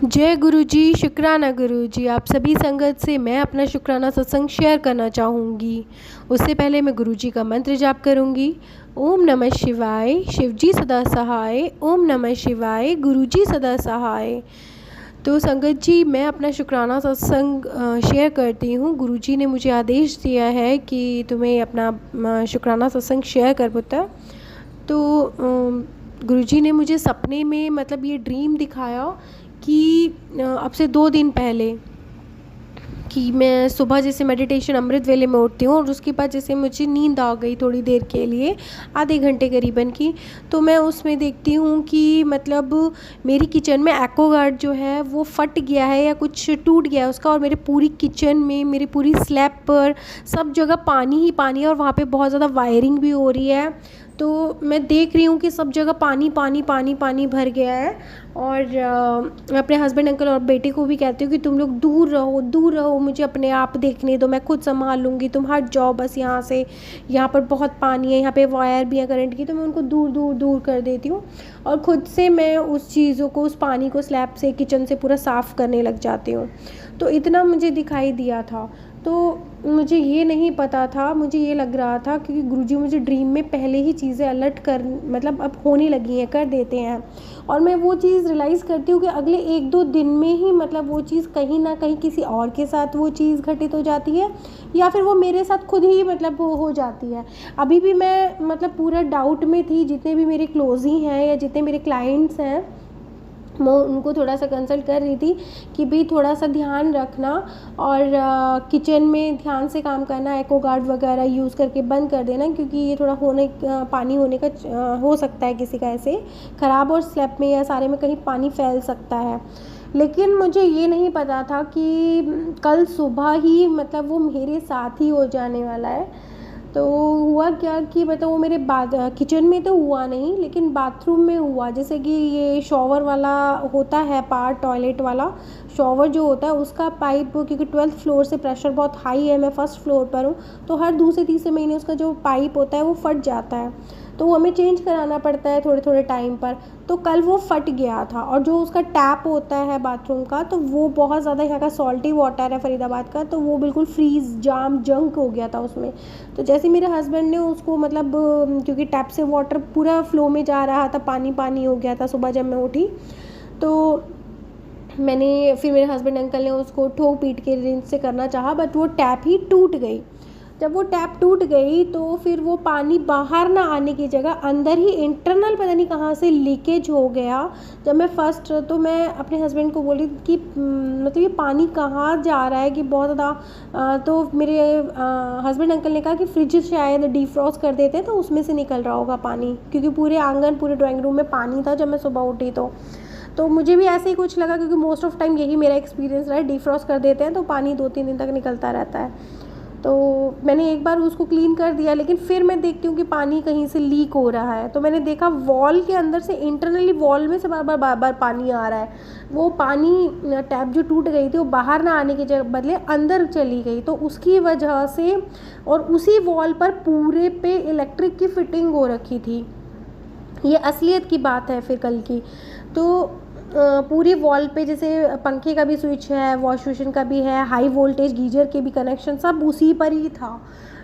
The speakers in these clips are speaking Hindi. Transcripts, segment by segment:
जय गुरु जी, शुक्राना गुरु जी। आप सभी संगत से मैं अपना शुक्राना सत्संग शेयर करना चाहूँगी। उससे पहले मैं गुरु जी का मंत्र जाप करूँगी। ओम नमः शिवाय, शिव जी सदा सहाय। ओम नमः शिवाय, गुरु जी सदा सहाय। तो संगत जी, मैं अपना शुक्राना सत्संग शेयर करती हूँ। गुरु जी ने मुझे आदेश दिया है कि तुम्हें अपना शुक्राना सत्संग शेयर कर पुत्र। तो गुरुजी ने मुझे सपने में मतलब ये ड्रीम दिखाया कि अब से 2 दिन पहले कि मैं सुबह जैसे मेडिटेशन अमृत वेले में उठती हूँ और उसके बाद जैसे मुझे नींद आ गई थोड़ी देर के लिए, आधे घंटे करीबन की। तो मैं उसमें देखती हूँ कि मतलब मेरी किचन में एक्वागार्ड जो है वो फट गया है या कुछ टूट गया है उसका, और मेरे पूरी किचन में, मेरी पूरी स्लैब पर सब जगह पानी ही पानी है और वहाँ पे बहुत ज़्यादा वायरिंग भी हो रही है। तो मैं देख रही हूँ कि सब जगह पानी पानी पानी पानी भर गया है। और मैं अपने हस्बैंड, अंकल और बेटे को भी कहती हूँ कि तुम लोग दूर रहो, दूर रहो, मुझे अपने आप देखने दो, मैं खुद संभाल लूँगी, तुम हट जाओ बस यहाँ से, यहाँ पर बहुत पानी है, यहाँ पे वायर भी है करंट की। तो मैं उनको दूर दूर दूर कर देती हूँ और ख़ुद से मैं उस चीज़ों को, उस पानी को स्लैब से, किचन से पूरा साफ़ करने लग जाती हूँ। तो इतना मुझे दिखाई दिया था। तो मुझे ये नहीं पता था, मुझे ये लग रहा था क्योंकि गुरुजी मुझे ड्रीम में पहले ही चीज़ें अलर्ट कर, मतलब अब होने लगी हैं, कर देते हैं। और मैं वो चीज़ रियलाइज़ करती हूँ कि अगले 1-2 दिन में ही मतलब वो चीज़ कहीं ना कहीं किसी और के साथ वो चीज़ घटित हो जाती है, या फिर वो मेरे साथ खुद ही मतलब हो जाती है। अभी भी मैं मतलब पूरा डाउट में थी। जितने भी मेरे क्लोज ही हैं या जितने मेरे क्लाइंट्स हैं, मैं उनको थोड़ा सा कंसल्ट कर रही थी कि भाई थोड़ा सा ध्यान रखना और किचन में ध्यान से काम करना, एक्वागार्ड वगैरह यूज़ करके बंद कर देना, क्योंकि ये थोड़ा पानी होने का हो सकता है किसी का ऐसे ख़राब, और स्लैब में या सारे में कहीं पानी फैल सकता है। लेकिन मुझे ये नहीं पता था कि कल सुबह ही मतलब वो मेरे साथ ही हो जाने वाला है। तो हुआ क्या कि मतलब वो मेरे किचन में तो हुआ नहीं, लेकिन बाथरूम में हुआ। जैसे कि ये शॉवर वाला होता है पार्ट, टॉयलेट वाला शॉवर जो होता है उसका पाइप, क्योंकि 12th फ्लोर से प्रेशर बहुत हाई है, मैं फर्स्ट फ्लोर पर हूँ, तो हर दूसरे तीसरे महीने उसका जो पाइप होता है वो फट जाता है। तो वो हमें चेंज कराना पड़ता है थोड़े थोड़े टाइम पर। तो कल वो फट गया था, और जो उसका टैप होता है बाथरूम का, तो वो बहुत ज़्यादा, यहाँ का सॉल्टी वाटर है फरीदाबाद का, तो वो बिल्कुल फ्रीज जाम जंक हो गया था उसमें। तो जैसे मेरे हस्बैंड ने उसको मतलब क्योंकि टैप से वाटर पूरा फ्लो में जा रहा था, पानी पानी हो गया था सुबह जब मैं उठी, तो मैंने फिर मेरे हस्बैंड अंकल ने उसको ठोक पीट के रिंच से करना चाहा, बट वो टैप ही टूट गई। जब वो टैप टूट गई तो फिर वो पानी बाहर ना आने की जगह अंदर ही इंटरनल पता नहीं कहाँ से लीकेज हो गया। जब मैं तो मैं अपने हस्बैंड को बोली कि मतलब ये पानी कहाँ जा रहा है कि बहुत ज़्यादा। तो मेरे हस्बैंड अंकल ने कहा कि फ्रिज शायद डिफ्रॉस्ट कर देते हैं तो उसमें से निकल रहा होगा पानी, क्योंकि पूरे आंगन, पूरे ड्राइंग रूम में पानी था जब मैं सुबह उठी। तो मुझे भी ऐसे ही कुछ लगा, क्योंकि मोस्ट ऑफ टाइम यही मेरा एक्सपीरियंस रहा है, डिफ्रॉस्ट कर देते हैं तो पानी 2-3 दिन तक निकलता रहता है। तो मैंने एक बार उसको क्लीन कर दिया, लेकिन फिर मैं देखती हूँ कि पानी कहीं से लीक हो रहा है। तो मैंने देखा वॉल के अंदर से, इंटरनली वॉल में से बार बार पानी आ रहा है। वो पानी टैप जो टूट गई थी वो बाहर ना आने के बदले अंदर चली गई, तो उसकी वजह से, और उसी वॉल पर पूरे पे इलेक्ट्रिक की फिटिंग हो रखी थी। ये असलियत की बात है फिर कल की। तो पूरी वॉल पे जैसे पंखे का भी स्विच है, वॉश बेसिन का भी है, हाई वोल्टेज गीजर के भी कनेक्शन सब उसी पर ही था।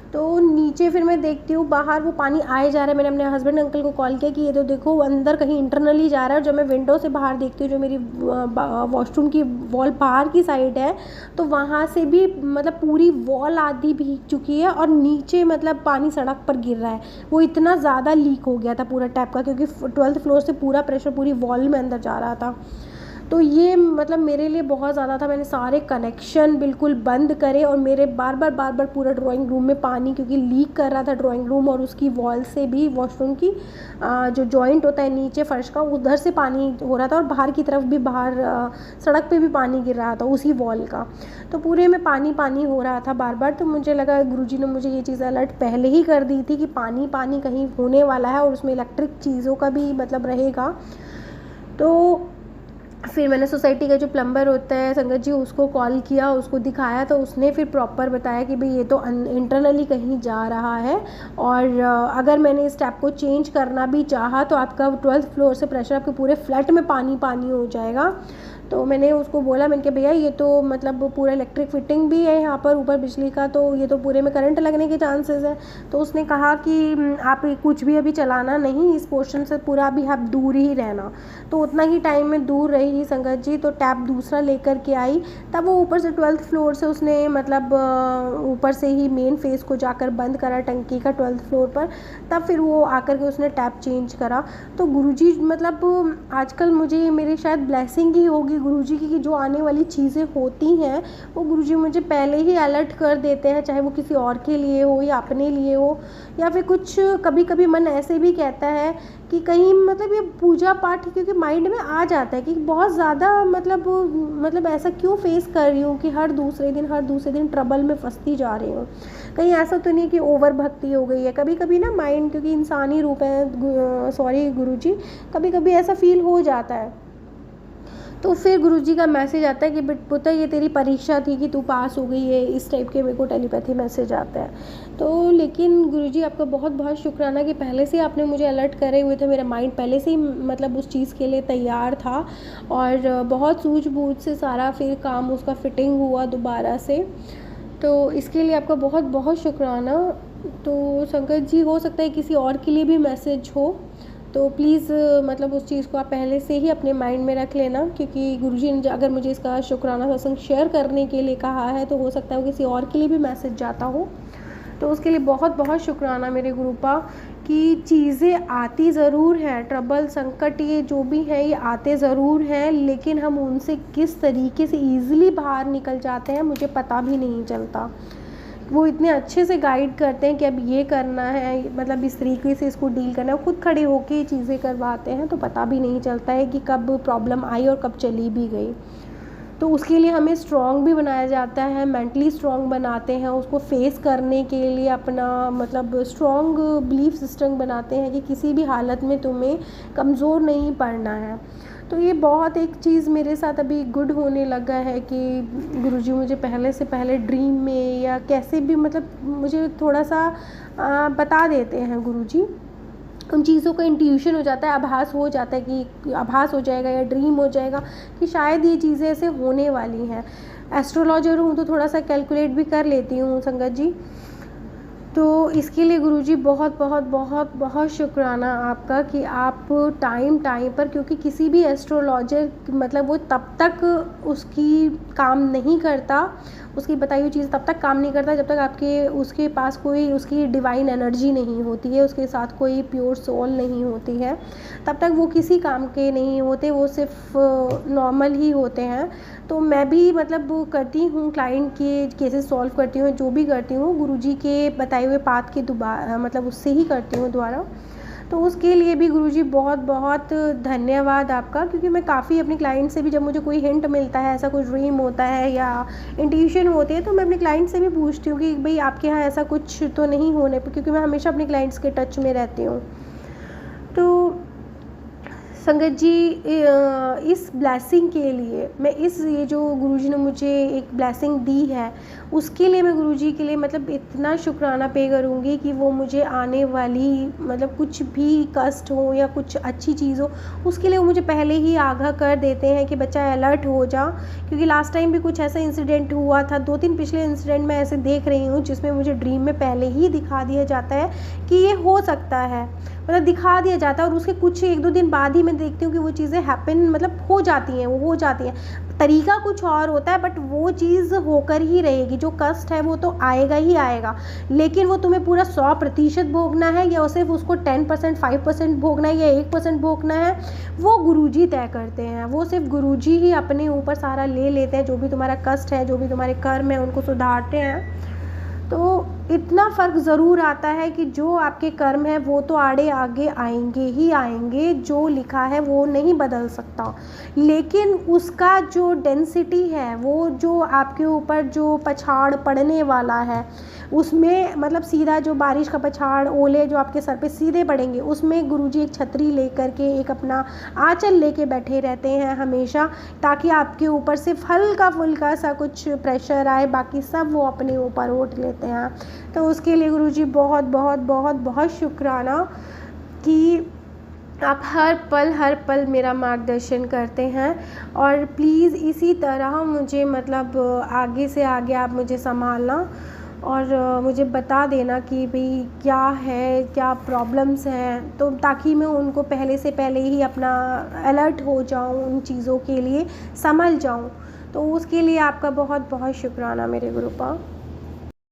तो नीचे फिर मैं देखती हूँ बाहर वो पानी आए जा रहा है। मैंने अपने हस्बैंड अंकल को कॉल किया कि ये तो देखो अंदर कहीं इंटरनली जा रहा है। और जब मैं विंडो से बाहर देखती हूँ, जो मेरी वॉशरूम की वॉल बाहर की साइड है, तो वहाँ से भी मतलब पूरी वॉल आधी भीग चुकी है और नीचे मतलब पानी सड़क पर गिर रहा है। वो इतना ज़्यादा लीक हो गया था पूरा टैप का, क्योंकि 12th फ्लोर से पूरा प्रेशर पूरी वॉल में अंदर जा रहा था। तो ये मतलब मेरे लिए बहुत ज़्यादा था। मैंने सारे कनेक्शन बिल्कुल बंद करे और मेरे बार बार पूरा ड्राइंग रूम में पानी, क्योंकि लीक कर रहा था ड्राइंग रूम और उसकी वॉल से भी, वॉशरूम की जो जॉइंट होता है नीचे फर्श का, उधर से पानी हो रहा था, और बाहर की तरफ भी, बाहर सड़क पे भी पानी गिर रहा था उसी वॉल का। तो पूरे में पानी पानी हो रहा था बार बार। तो मुझे लगा गुरुजी ने मुझे ये चीज़ अलर्ट पहले ही कर दी थी कि पानी पानी कहीं होने वाला है और उसमें इलेक्ट्रिक चीज़ों का भी मतलब रहेगा। तो फिर मैंने सोसाइटी का जो प्लम्बर होता है संगत जी, उसको कॉल किया, उसको दिखाया, तो उसने फिर प्रॉपर बताया कि भाई ये तो इंटरनली कहीं जा रहा है, और अगर मैंने इस टैप को चेंज करना भी चाहा तो आपका 12th फ्लोर से प्रेशर आपके पूरे फ्लैट में पानी पानी हो जाएगा। तो मैंने उसको बोला, मैंने कहा भैया ये तो मतलब पूरा इलेक्ट्रिक फिटिंग भी है यहाँ पर ऊपर बिजली का, तो ये तो पूरे में करंट लगने के चांसेस है। तो उसने कहा कि आप कुछ भी अभी चलाना नहीं, इस पोर्शन से पूरा अभी आप दूर ही रहना। तो उतना ही टाइम में दूर रही संगत जी, तो टैप दूसरा लेकर के आई। तब वो ऊपर से 12th फ्लोर से उसने मतलब ऊपर से ही मेन फेस को जाकर बंद करा टंकी का 12th फ्लोर पर, तब फिर वो आकर के उसने टैप चेंज करा। तो गुरुजी मतलब आजकल मुझे मेरे शायद ब्लेसिंग ही होगी गुरुजी की, कि जो आने वाली चीज़ें होती हैं वो गुरुजी मुझे पहले ही अलर्ट कर देते हैं, चाहे वो किसी और के लिए हो या अपने लिए हो, या फिर कुछ कभी कभी मन ऐसे भी कहता है कि कहीं मतलब ये पूजा पाठ, क्योंकि माइंड में आ जाता है कि बहुत ज़्यादा मतलब ऐसा क्यों फेस कर रही हूँ कि हर दूसरे दिन ट्रबल में फंसती जा रही हूँ। कहीं ऐसा तो नहीं कि ओवर भक्ति हो गई है। कभी कभी ना माइंड, क्योंकि इंसानी रूप है, सॉरी गुरुजी, कभी कभी ऐसा फील हो जाता है। तो फिर गुरुजी का मैसेज आता है कि पुत्र ये तेरी परीक्षा थी कि तू पास हो गई है, इस टाइप के मेरे को टेलीपैथी मैसेज आता है। तो लेकिन गुरुजी आपका बहुत बहुत शुक्राना कि पहले से आपने मुझे अलर्ट करे हुए थे, मेरा माइंड पहले से ही मतलब उस चीज़ के लिए तैयार था, और बहुत सूझबूझ से सारा फिर काम उसका फिटिंग हुआ दोबारा से। तो इसके लिए आपका बहुत बहुत शुक्राना। तो संगत जी, हो सकता है किसी और के लिए भी मैसेज हो, तो प्लीज़ मतलब उस चीज़ को आप पहले से ही अपने माइंड में रख लेना, क्योंकि गुरुजी ने अगर मुझे इसका शुक्राना सत्संग शेयर करने के लिए कहा है तो हो सकता है वो किसी और के लिए भी मैसेज जाता हो। तो उसके लिए बहुत बहुत शुक्राना मेरे गुरुपा, कि चीज़ें आती ज़रूर हैं, ट्रबल संकट ये जो भी है ये आते ज़रूर हैं, लेकिन हम उनसे किस तरीके से ईज़िली बाहर निकल जाते हैं मुझे पता भी नहीं चलता। वो इतने अच्छे से गाइड करते हैं कि अब ये करना है, मतलब इस तरीके से इसको डील करना है, खुद खड़े होके ये चीज़ें करवाते हैं, तो पता भी नहीं चलता है कि कब प्रॉब्लम आई और कब चली भी गई। तो उसके लिए हमें स्ट्रॉन्ग भी बनाया जाता है, मेंटली स्ट्रॉन्ग बनाते हैं, उसको फेस करने के लिए अपना मतलब स्ट्रॉन्ग बिलीफ सिस्टम बनाते हैं कि किसी भी हालत में तुम्हें कमज़ोर नहीं पड़ना है। तो ये बहुत एक चीज़ मेरे साथ अभी गुड होने लगा है कि गुरुजी मुझे पहले से पहले ड्रीम में या कैसे भी मतलब मुझे थोड़ा सा बता देते हैं गुरुजी। उन चीज़ों का इंट्यूशन हो जाता है, आभास हो जाता है कि आभास हो जाएगा या ड्रीम हो जाएगा कि शायद ये चीज़ें ऐसे होने वाली हैं। एस्ट्रोलॉजर हूँ तो थोड़ा सा कैलकुलेट भी कर लेती हूँ संगत जी। तो इसके लिए गुरुजी बहुत बहुत बहुत बहुत शुक्राना आपका कि आप टाइम पर, क्योंकि किसी भी एस्ट्रोलॉजर मतलब वो तब तक उसकी काम नहीं करता, उसकी बताई हुई चीज़ तब तक काम नहीं करता जब तक आपके उसके पास कोई उसकी डिवाइन एनर्जी नहीं होती है, उसके साथ कोई प्योर सोल नहीं होती है, तब तक वो किसी काम के नहीं होते, वो सिर्फ नॉर्मल ही होते हैं। तो मैं भी मतलब करती हूँ, क्लाइंट के केसेस सॉल्व करती हूँ, जो भी करती हूँ गुरुजी के बताए हुए पाथ के दोबारा मतलब उससे ही करती हूँ द्वारा। तो उसके लिए भी गुरुजी बहुत बहुत धन्यवाद आपका, क्योंकि मैं काफ़ी अपने क्लाइंट से भी जब मुझे कोई हिंट मिलता है, ऐसा कुछ ड्रीम होता है या इंट्यूशन होती है, तो मैं अपने क्लाइंट से भी पूछती हूँ कि भाई आपके यहाँ ऐसा कुछ तो नहीं होने पर, क्योंकि मैं हमेशा अपने क्लाइंट्स के टच में रहती हूँ। तो संगत जी, इस ब्लेसिंग के लिए मैं ये जो गुरुजी ने मुझे एक ब्लेसिंग दी है उसके लिए मैं गुरुजी के लिए मतलब इतना शुक्राना पे करूँगी कि वो मुझे आने वाली मतलब कुछ भी कष्ट हो या कुछ अच्छी चीज़ हो उसके लिए वो मुझे पहले ही आगाह कर देते हैं कि बच्चा अलर्ट हो जा। क्योंकि लास्ट टाइम भी कुछ ऐसा इंसिडेंट हुआ था, 2-3 पिछले इंसिडेंट मैं ऐसे देख रही हूँ जिसमें मुझे ड्रीम में पहले ही दिखा दिया जाता है कि ये हो सकता है, मतलब दिखा दिया जाता है और उसके कुछ 1-2 दिन बाद ही मैं देखती हूँ कि वो चीज़ें हैपन मतलब हो जाती हैं, वो हो जाती हैं। तरीका कुछ और होता है बट वो चीज़ होकर ही रहेगी। जो कष्ट है वो तो आएगा ही आएगा, लेकिन वो तुम्हें पूरा 100% भोगना है या सिर्फ उसको 10%, 5% भोगना है या 1% भोगना है, वो गुरुजी तय करते हैं। वो सिर्फ गुरुजी ही अपने ऊपर सारा ले लेते हैं। जो भी तुम्हारा कष्ट है, जो भी तुम्हारे कर्म है, उनको सुधारते हैं। तो इतना फ़र्क ज़रूर आता है कि जो आपके कर्म है वो तो आड़े आगे आएंगे ही आएंगे, जो लिखा है वो नहीं बदल सकता, लेकिन उसका जो डेंसिटी है, वो जो आपके ऊपर जो पछाड़ पड़ने वाला है उसमें मतलब सीधा जो बारिश का पछाड़, ओले जो आपके सर पे सीधे पड़ेंगे, उसमें गुरुजी एक छतरी लेकर के एक अपना आंचल लेके बैठे रहते हैं हमेशा, ताकि आपके ऊपर सिर्फ हल्का फुल्का सा कुछ प्रेशर आए, बाकी सब वो अपने ऊपर उठ लेते हैं। तो उसके लिए गुरुजी बहुत बहुत बहुत बहुत शुक्राना कि आप हर पल मेरा मार्गदर्शन करते हैं और प्लीज़ इसी तरह मुझे मतलब आगे से आगे आप मुझे संभालना और मुझे बता देना कि भई क्या है, क्या प्रॉब्लम्स हैं, तो ताकि मैं उनको पहले से पहले ही अपना अलर्ट हो जाऊँ, उन चीज़ों के लिए संभल जाऊँ। तो उसके लिए आपका बहुत बहुत शुक्राना मेरे गुरुपा।